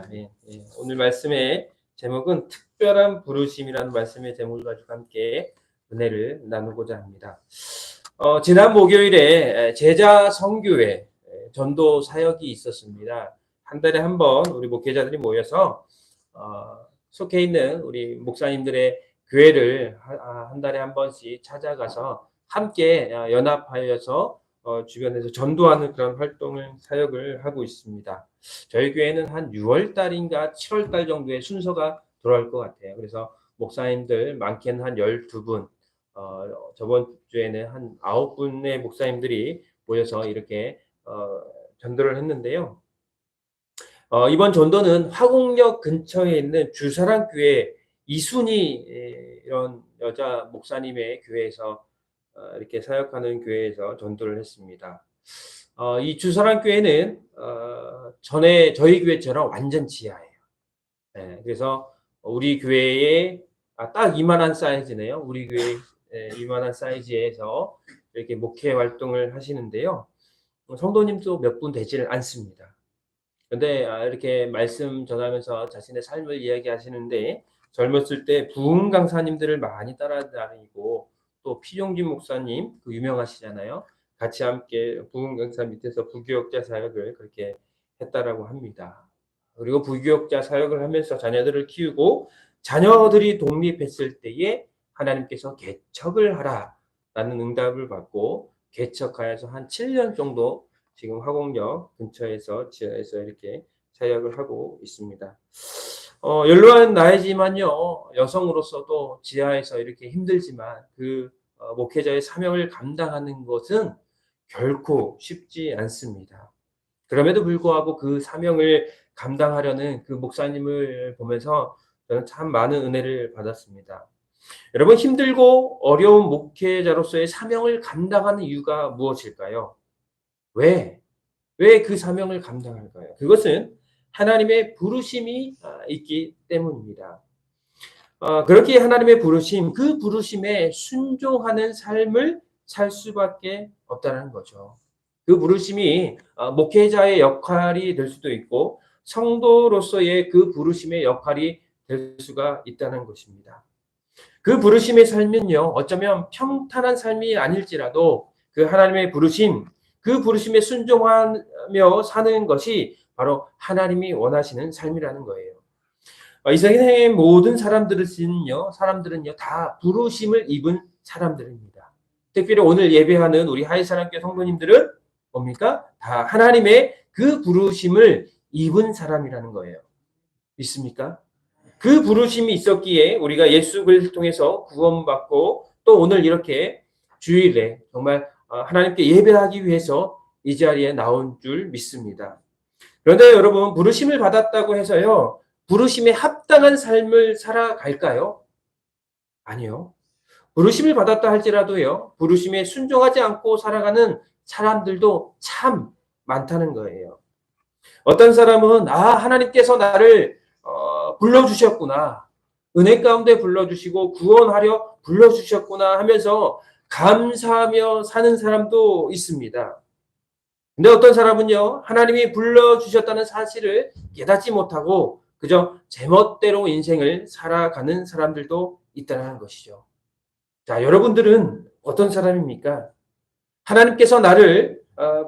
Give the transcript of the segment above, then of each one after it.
아멘. 예, 오늘 말씀의 제목은 특별한 부르심이라는 말씀의 제목을 가지고 함께 은혜를 나누고자 합니다. 지난 목요일에 제자 선교회 전도 사역이 있었습니다. 한 달에 한 번 우리 목회자들이 모여서 속해 있는 우리 목사님들의 교회를 한 달에 한 번씩 찾아가서 함께 연합하여서 주변에서 전도하는 그런 활동을 사역을 하고 있습니다. 저희 교회는 한 6월 달인가 7월 달 정도에 순서가 돌아올 것 같아요. 그래서 목사님들 많게는 한 12분, 저번 주에는 한 9분의 목사님들이 모여서 이렇게 전도를 했는데요. 이번 전도는 화곡역 근처에 있는 주사랑 교회 이순희 이런 여자 목사님의 교회에서 이렇게 사역하는 교회에서 전도를 했습니다. 이 주사랑 교회는 전에 저희 교회처럼 완전 지하예요. 네, 그래서 우리 교회에 딱 이만한 사이즈네요. 우리 교회 이만한 사이즈에서 이렇게 목회 활동을 하시는데요. 성도님도 몇 분 되지를 않습니다. 그런데 이렇게 말씀 전하면서 자신의 삶을 이야기하시는데 젊었을 때 부흥 강사님들을 많이 따라다니고 또 피종진 목사님 그 유명하시잖아요. 같이 함께 부흥 강사 밑에서 부교역자 사역을 그렇게 했다라고 합니다. 그리고 부교역자 사역을 하면서 자녀들을 키우고 자녀들이 독립했을 때에 하나님께서 개척을 하라라는 응답을 받고 개척하여서 한 7년 정도 지금 화곡역 근처에서 지하에서 이렇게 사역을 하고 있습니다. 연로한 나이지만요, 여성으로서도 지하에서 이렇게 힘들지만 그 목회자의 사명을 감당하는 것은 결코 쉽지 않습니다. 그럼에도 불구하고 그 사명을 감당하려는 그 목사님을 보면서 저는 참 많은 은혜를 받았습니다. 여러분, 힘들고 어려운 목회자로서의 사명을 감당하는 이유가 무엇일까요? 왜 그 사명을 감당할까요? 그것은 하나님의 부르심이 있기 때문입니다. 그렇게 하나님의 부르심, 그 부르심에 순종하는 삶을 살 수밖에 없다는 거죠. 그 부르심이 목회자의 역할이 될 수도 있고 성도로서의 그 부르심의 역할이 될 수가 있다는 것입니다. 그 부르심의 삶은요, 어쩌면 평탄한 삶이 아닐지라도 그 하나님의 부르심, 그 부르심에 순종하며 사는 것이 바로 하나님이 원하시는 삶이라는 거예요. 이 세상의 모든 사람들은요 다 부르심을 입은 사람들입니다. 특별히 오늘 예배하는 우리 하이사랑교회 성도님들은 뭡니까? 다 하나님의 그 부르심을 입은 사람이라는 거예요. 믿습니까? 그 부르심이 있었기에 우리가 예수 그리스도를 통해서 구원받고 또 오늘 이렇게 주일에 정말 하나님께 예배하기 위해서 이 자리에 나온 줄 믿습니다. 그런데 여러분, 부르심을 받았다고 해서요, 부르심에 합당한 삶을 살아갈까요? 아니요. 부르심을 받았다 할지라도요, 부르심에 순종하지 않고 살아가는 사람들도 참 많다는 거예요. 어떤 사람은 하나님께서 나를 불러주셨구나, 은혜 가운데 불러주시고 구원하려 불러주셨구나 하면서 감사하며 사는 사람도 있습니다. 근데 어떤 사람은요, 하나님이 불러주셨다는 사실을 깨닫지 못하고 그저 제멋대로 인생을 살아가는 사람들도 있다는 것이죠. 자, 여러분들은 어떤 사람입니까? 하나님께서 나를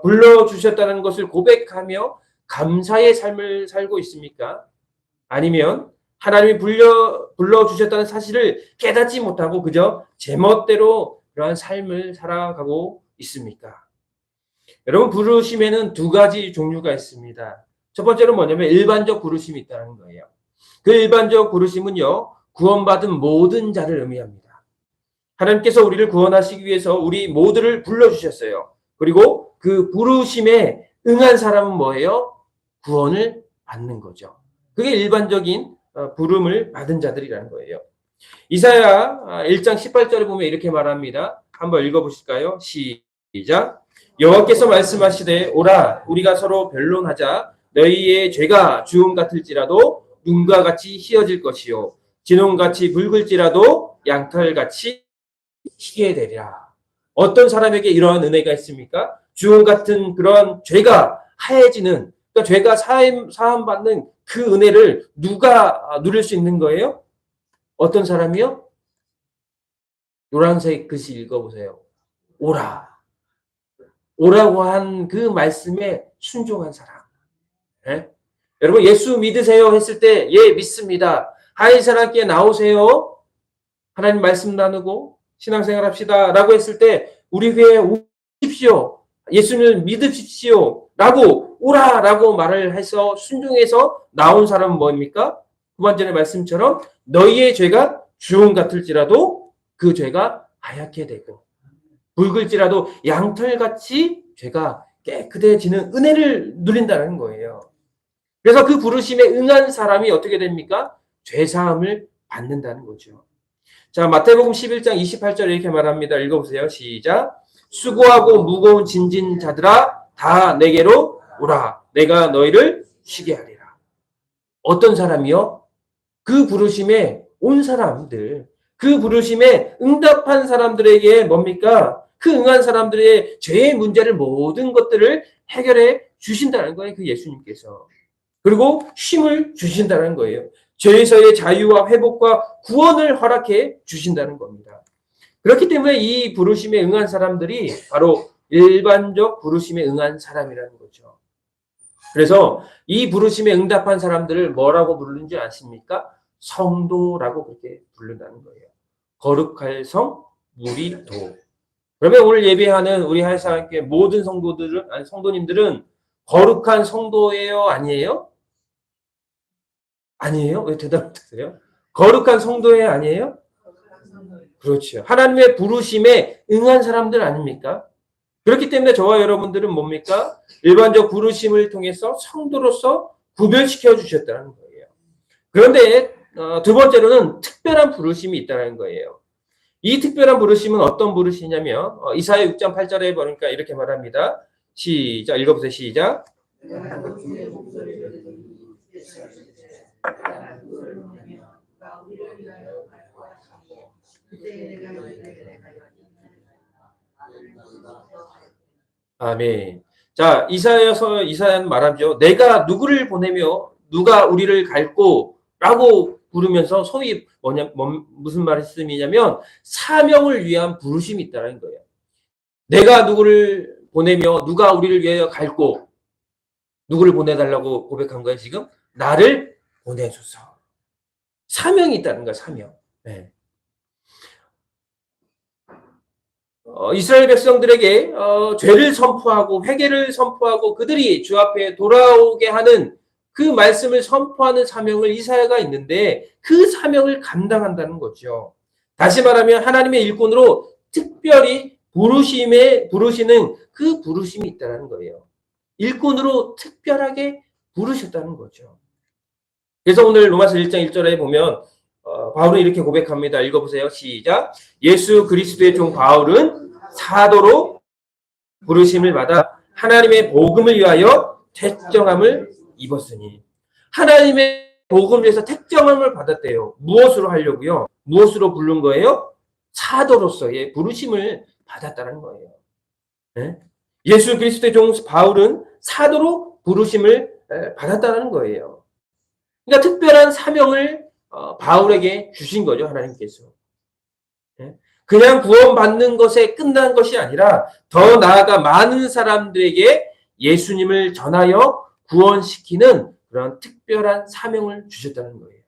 불러주셨다는 것을 고백하며 감사의 삶을 살고 있습니까? 아니면 하나님이 불러주셨다는 사실을 깨닫지 못하고 그저 제멋대로 그러한 삶을 살아가고 있습니까? 여러분, 부르심에는 두 가지 종류가 있습니다. 첫 번째는 뭐냐면 일반적 부르심이 있다는 거예요. 그 일반적 부르심은요, 구원받은 모든 자를 의미합니다. 하나님께서 우리를 구원하시기 위해서 우리 모두를 불러주셨어요. 그리고 그 부르심에 응한 사람은 뭐예요? 구원을 받는 거죠. 그게 일반적인 부름을 받은 자들이라는 거예요. 이사야 1장 18절에 보면 이렇게 말합니다. 한번 읽어보실까요? 시작. 여호와께서 말씀하시되 오라 우리가 서로 변론하자. 너희의 죄가 주홍 같을지라도 눈과 같이 희어질 것이요 진홍같이 붉을지라도 양털같이 희게 되리라. 어떤 사람에게 이러한 은혜가 있습니까? 주홍 같은 그런 죄가 하얘지는, 그러니까 죄가 사함 받는 그 은혜를 누가 누릴 수 있는 거예요? 어떤 사람이요? 노란색 글씨 읽어보세요. 오라. 오라고 한 그 말씀에 순종한 사람. 예? 여러분 예수 믿으세요 했을 때 예 믿습니다. 하이사랑교회 나오세요. 하나님 말씀 나누고 신앙생활 합시다 라고 했을 때 우리 교회에 오십시오. 예수님을 믿으십시오 라고 오라라고 말을 해서 순종해서 나온 사람은 뭡니까? 후반전의 말씀처럼 너희의 죄가 주홍 같을지라도 그 죄가 하얗게 되고 붉을지라도 양털같이 죄가 깨끗해지는 은혜를 누린다는 거예요. 그래서 그 부르심에 응한 사람이 어떻게 됩니까? 죄사함을 받는다는 거죠. 자, 마태복음 11장 28절 이렇게 말합니다. 읽어보세요. 시작. 수고하고 무거운 짐진 자들아 다 내게로 오라. 내가 너희를 쉬게 하리라. 어떤 사람이요? 그 부르심에 온 사람들, 그 부르심에 응답한 사람들에게 뭡니까? 그 응한 사람들의 죄의 문제를 모든 것들을 해결해 주신다는 거예요. 그 예수님께서. 그리고 쉼을 주신다는 거예요. 죄에서의 자유와 회복과 구원을 허락해 주신다는 겁니다. 그렇기 때문에 이 부르심에 응한 사람들이 바로 일반적 부르심에 응한 사람이라는 거죠. 그래서 이 부르심에 응답한 사람들을 뭐라고 부르는지 아십니까? 성도라고 그렇게 부른다는 거예요. 거룩할 성, 무리도. 그러면 오늘 예배하는 우리 하이사랑교회 모든 성도들은, 아니 성도님들은 거룩한 성도예요? 아니에요? 아니에요? 왜 대답 못하세요? 거룩한 성도예요? 아니에요? 그렇죠. 하나님의 부르심에 응한 사람들 아닙니까? 그렇기 때문에 저와 여러분들은 뭡니까? 일반적 부르심을 통해서 성도로서 구별시켜 주셨다는 거예요. 그런데 두 번째로는 특별한 부르심이 있다는 거예요. 이 특별한 부르심은 어떤 부르심이냐면 이사야 6장 8절에 보니까 이렇게 말합니다. 시작 읽어보세요. 시작. 아멘. 자, 이사야는 말하죠. 내가 누구를 보내며 누가 우리를 갈고 라고 부르면서 소위 무슨 말씀이냐면 사명을 위한 부르심이 있다는 거예요. 내가 누구를 보내며 누가 우리를 위하여 갈고 누구를 보내달라고 고백한 거예요, 지금? 나를 보내소서. 사명이 있다는 거야, 사명. 네. 이스라엘 백성들에게 죄를 선포하고 회개를 선포하고 그들이 주 앞에 돌아오게 하는 그 말씀을 선포하는 사명을 이사야가 있는데 그 사명을 감당한다는 거죠. 다시 말하면 하나님의 일꾼으로 특별히 부르시는 그 부르심이 있다는 거예요. 일꾼으로 특별하게 부르셨다는 거죠. 그래서 오늘 로마서 1장 1절에 보면 바울은 이렇게 고백합니다. 읽어보세요. 시작. 예수 그리스도의 종 바울은 사도로 부르심을 받아 하나님의 복음을 위하여 택정함을 입었으니 하나님의 복음을 위해서 택정함을 받았대요. 무엇으로 하려고요? 무엇으로 부른 거예요? 사도로서의 부르심을 받았다는 거예요. 네? 예수 그리스도의 종 바울은 사도로 부르심을 받았다는 거예요. 그러니까 특별한 사명을 바울에게 주신 거죠, 하나님께서. 그냥 구원받는 것에 끝난 것이 아니라 더 나아가 많은 사람들에게 예수님을 전하여 구원시키는 그런 특별한 사명을 주셨다는 거예요.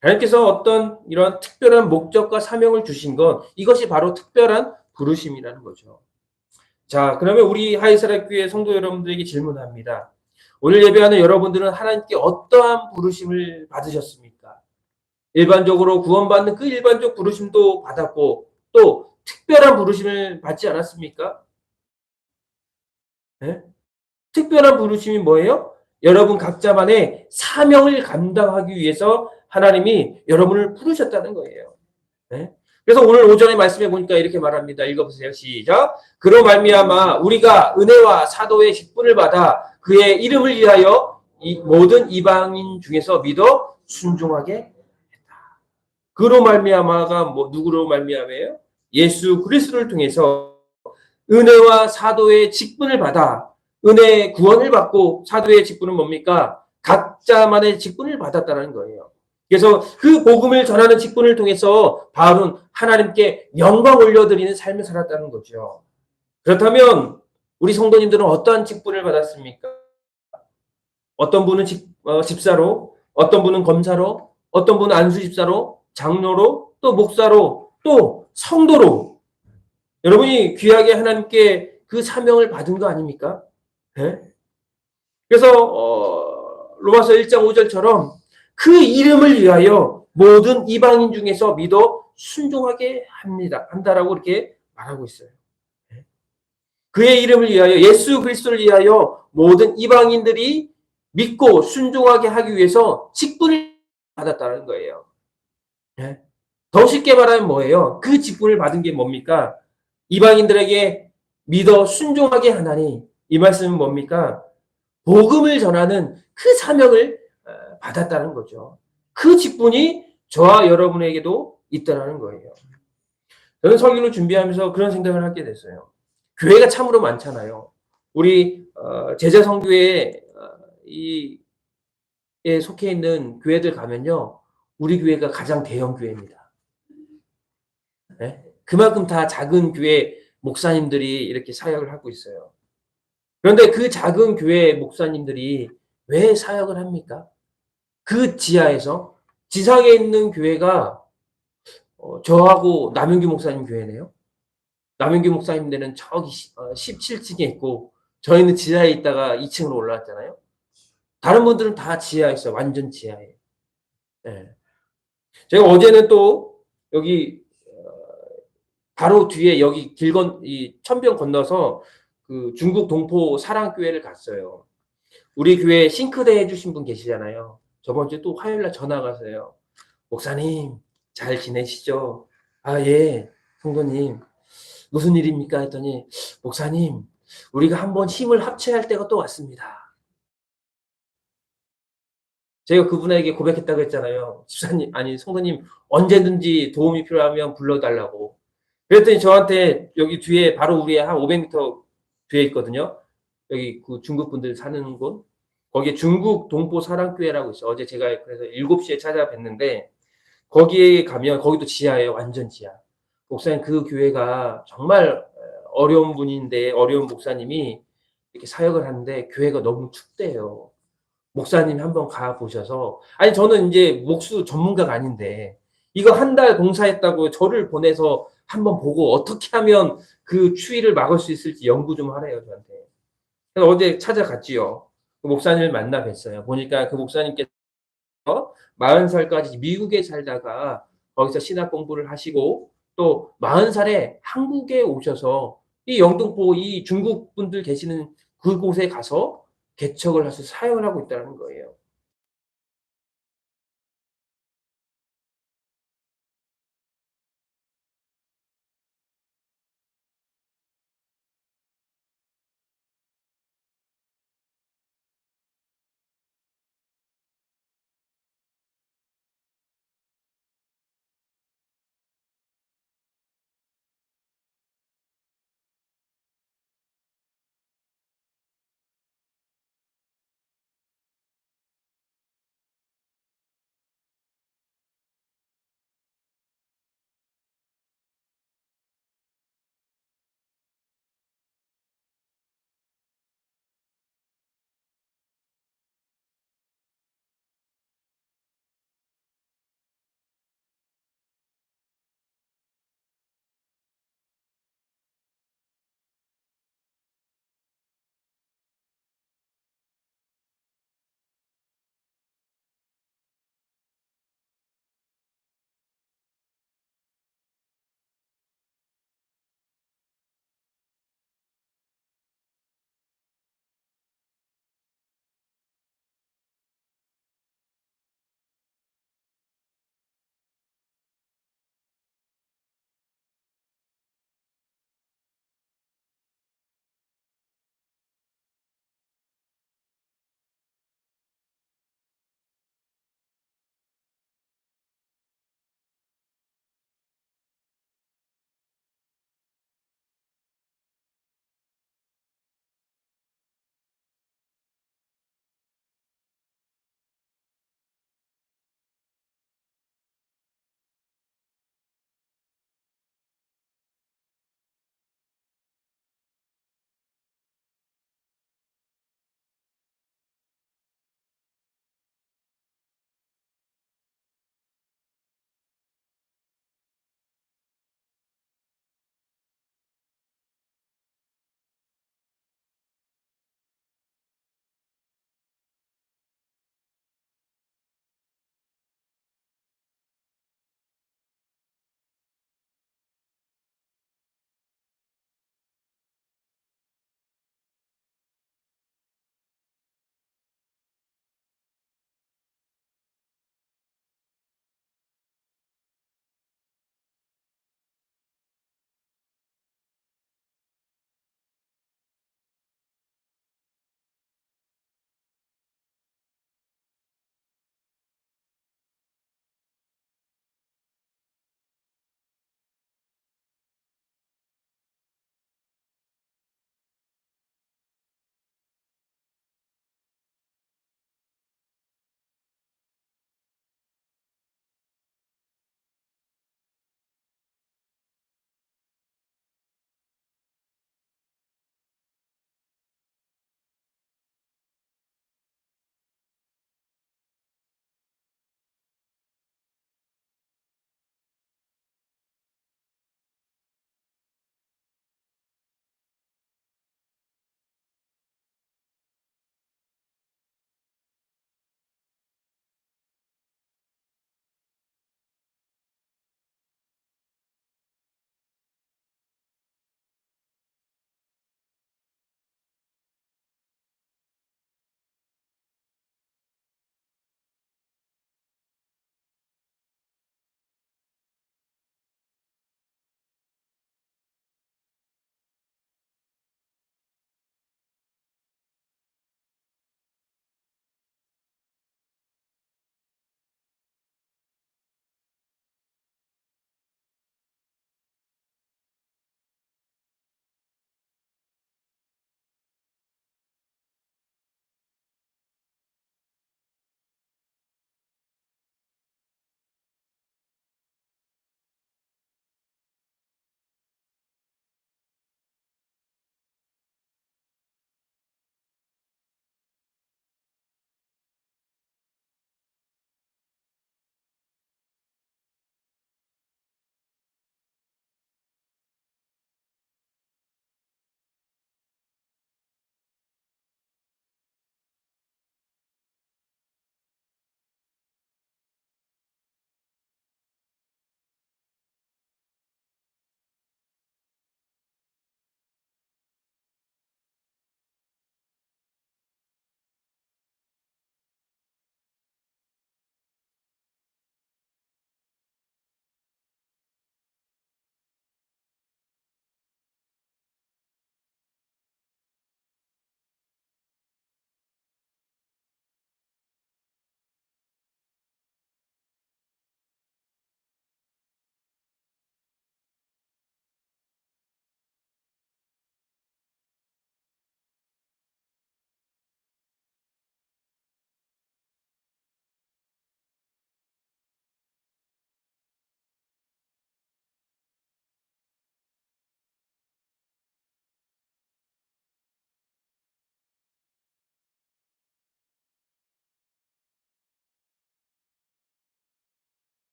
하나님께서 어떤 이런 특별한 목적과 사명을 주신 것, 이것이 바로 특별한 부르심이라는 거죠. 자, 그러면 우리 하이사랑교회 성도 여러분들에게 질문합니다. 오늘 예배하는 여러분들은 하나님께 어떠한 부르심을 받으셨습니까? 일반적으로 구원받는 그 일반적 부르심도 받았고 또 특별한 부르심을 받지 않았습니까? 네? 특별한 부르심이 뭐예요? 여러분 각자만의 사명을 감당하기 위해서 하나님이 여러분을 부르셨다는 거예요. 네? 그래서 오늘 오전에 말씀해 보니까 이렇게 말합니다. 읽어보세요. 시작. 그로 말미암아 우리가 은혜와 사도의 직분을 받아 그의 이름을 위하여 모든 이방인 중에서 믿어 순종하게 했다. 그로 말미암아가 누구로 말미암아요? 예수 그리스도를 통해서 은혜와 사도의 직분을 받아 은혜의 구원을 받고 사도의 직분은 뭡니까? 각자만의 직분을 받았다는 거예요. 그래서 그 복음을 전하는 직분을 통해서 바울은 하나님께 영광 올려드리는 삶을 살았다는 거죠. 그렇다면 우리 성도님들은 어떠한 직분을 받았습니까? 어떤 분은 집사로, 어떤 분은 검사로, 어떤 분은 안수집사로, 장로로, 또 목사로, 또 성도로. 여러분이 귀하게 하나님께 그 사명을 받은 거 아닙니까? 네? 그래서 로마서 1장 5절처럼 그 이름을 위하여 모든 이방인 중에서 믿어 순종하게 한다라고 이렇게 말하고 있어요. 그의 이름을 위하여, 예수 그리스도를 위하여 모든 이방인들이 믿고 순종하게 하기 위해서 직분을 받았다는 거예요. 더 쉽게 말하면 뭐예요? 그 직분을 받은 게 뭡니까? 이방인들에게 믿어 순종하게 하나니, 이 말씀은 뭡니까? 복음을 전하는 그 사명을 받았다는 거죠. 그 직분이 저와 여러분에게도 있다는 거예요. 저는 설교를 준비하면서 그런 생각을 하게 됐어요. 교회가 참으로 많잖아요. 우리 제자성교회에 속해 있는 교회들 가면요, 우리 교회가 가장 대형 교회입니다. 네? 그만큼 다 작은 교회 목사님들이 이렇게 사역을 하고 있어요. 그런데 그 작은 교회 목사님들이 왜 사역을 합니까? 그 지하에서, 지상에 있는 교회가 저하고 남윤규 목사님 교회네요. 남윤규 목사님들은 저기 17층에 있고 저희는 지하에 있다가 2층으로 올라왔잖아요. 다른 분들은 다 지하에 있어요. 완전 지하에. 네. 제가 어제는 또 여기 바로 뒤에 여기 이 천변 건너서 그 중국 동포 사랑교회를 갔어요. 우리 교회 싱크대 해주신 분 계시잖아요. 저번 주에 또 화요일날 전화가 왔어요. 목사님 잘 지내시죠? 아, 예, 성도님 무슨 일입니까? 했더니 목사님 우리가 한번 힘을 합쳐야 할 때가 또 왔습니다. 제가 그분에게 고백했다고 했잖아요. 집사님, 아니 성도님 언제든지 도움이 필요하면 불러달라고. 그랬더니 저한테 여기 뒤에 바로 우리 한 500m 뒤에 있거든요. 여기 그 중국 분들 사는 곳. 거기에 중국 동포 사랑교회라고 있어요. 어제 제가 그래서 7시에 찾아뵀는데 거기에 가면 거기도 지하예요. 완전 지하. 목사님 그 교회가 정말 어려운 분인데 어려운 목사님이 이렇게 사역을 하는데 교회가 너무 춥대요. 목사님 한번 가보셔서, 아니 저는 이제 목수 전문가가 아닌데 이거 한 달 봉사했다고 저를 보내서 한번 보고 어떻게 하면 그 추위를 막을 수 있을지 연구 좀 하래요 저한테. 그래서 어제 찾아갔지요. 그 목사님을 만나 뵀어요. 보니까 그 목사님께서 40살까지 미국에 살다가 거기서 신학 공부를 하시고 또 40살에 한국에 오셔서 이 영등포 이 중국 분들 계시는 그곳에 가서 개척을 해서 사역을 하고 있다는 거예요.